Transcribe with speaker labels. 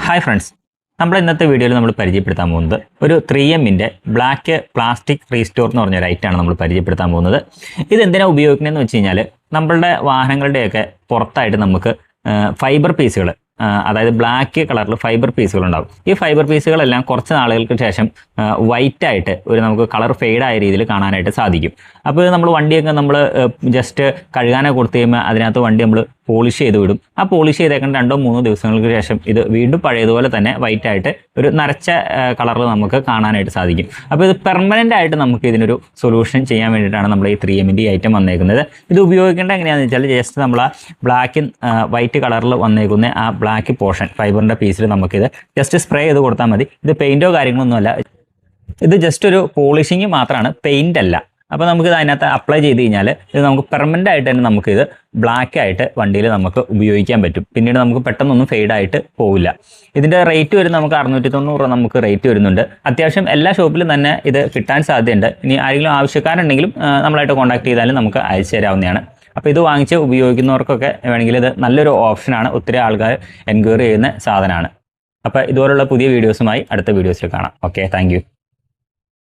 Speaker 1: Hi friends, നമ്മൾ ഇന്നത്തെ വീഡിയോയിൽ നമ്മൾ പരിചയപ്പെടുത്താൻ പോകുന്നത് ഒരു 3Mൻ്റെ ബ്ലാക്ക് പ്ലാസ്റ്റിക് റീസ്റ്റോർ എന്ന് പറഞ്ഞൊരു ഐറ്റമാണ് നമ്മൾ പരിചയപ്പെടുത്താൻ പോകുന്നത്. ഇതെന്തിനാണ് ഉപയോഗിക്കുന്നതെന്ന് വെച്ച് കഴിഞ്ഞാൽ നമ്മളുടെ വാഹനങ്ങളുടെയൊക്കെ പുറത്തായിട്ട് നമുക്ക് ഫൈബർ പീസുകൾ, അതായത് ബ്ലാക്ക് കളറിൽ ഫൈബർ പീസുകൾ ഉണ്ടാകും. ഈ ഫൈബർ പീസുകളെല്ലാം കുറച്ച് നാളുകൾക്ക് ശേഷം വൈറ്റ് ആയിട്ട് ഒരു നമുക്ക് കളർ ഫെയ്ഡായ രീതിയിൽ കാണാനായിട്ട് സാധിക്കും. അപ്പോൾ നമ്മൾ വണ്ടിയൊക്കെ നമ്മൾ ജസ്റ്റ് കഴുകാനൊക്കെ കൊടുത്തു കഴിയുമ്പോൾ അതിനകത്ത് വണ്ടി നമ്മൾ പോളിഷ് ചെയ്ത് വിടും. ആ പോളിഷ് ചെയ്തേക്കുന്ന 2-3 ദിവസങ്ങൾക്ക് ശേഷം ഇത് വീണ്ടും പഴയതുപോലെ തന്നെ വൈറ്റ് ആയിട്ട് ഒരു നരച്ച കളറിൽ നമുക്ക് കാണാനായിട്ട് സാധിക്കും. അപ്പോൾ ഇത് പെർമനൻ്റ് ആയിട്ട് നമുക്ക് ഇതിനൊരു സൊല്യൂഷൻ ചെയ്യാൻ വേണ്ടിയിട്ടാണ് നമ്മൾ ഈ 3Mൻ്റെ ഐറ്റം വന്നേക്കുന്നത്. ഇത് ഉപയോഗിക്കേണ്ട എങ്ങനെയാണെന്ന് വെച്ചാൽ ജസ്റ്റ് നമ്മൾ ആ ബ്ലാക്ക് വൈറ്റ് കളറിൽ വന്നേക്കുന്ന ആ ബ്ലാക്ക് പോർഷൻ ഫൈബറിൻ്റെ പീസിൽ നമുക്കിത് ജസ്റ്റ് സ്പ്രേ ചെയ്ത് കൊടുത്താൽ മതി. ഇത് പെയിൻറ്റോ കാര്യങ്ങളൊന്നുമല്ല, ഇത് ജസ്റ്റ് ഒരു പോളിഷിങ് മാത്രമാണ്, പെയിൻ്റ് അല്ല. അപ്പോൾ നമുക്കിത് അതിനകത്ത് അപ്ലൈ ചെയ്ത് കഴിഞ്ഞാൽ ഇത് നമുക്ക് പെർമനൻ്റ് ആയിട്ട് തന്നെ നമുക്കിത് ബ്ലാക്ക് ആയിട്ട് വണ്ടിയിൽ നമുക്ക് ഉപയോഗിക്കാൻ പറ്റും. പിന്നീട് നമുക്ക് പെട്ടെന്നൊന്നും ഫെയ്ഡായിട്ട് പോവില്ല. ഇതിൻ്റെ റേറ്റ് വരും നമുക്ക് 690 രൂപ നമുക്ക് റേറ്റ് വരുന്നുണ്ട്. അത്യാവശ്യം എല്ലാ ഷോപ്പിലും തന്നെ ഇത് കിട്ടാൻ സാധ്യതയുണ്ട്. ഇനി ആരെങ്കിലും ആവശ്യക്കാരുണ്ടെങ്കിലും നമ്മളായിട്ട് കോൺടാക്ട് ചെയ്താലും നമുക്ക് അയച്ചു തരാവുന്നതാണ്. അപ്പോൾ ഇത് വാങ്ങിച്ച് ഉപയോഗിക്കുന്നവർക്കൊക്കെ വേണമെങ്കിൽ ഇത് നല്ലൊരു ഓപ്ഷനാണ്. ഒത്തിരി ആൾക്കാർ എൻക്വയറി ചെയ്യുന്ന സാധനമാണ്. അപ്പോൾ ഇതുപോലുള്ള പുതിയ വീഡിയോസുമായി അടുത്ത വീഡിയോസിൽ കാണാം. Okay, thank you.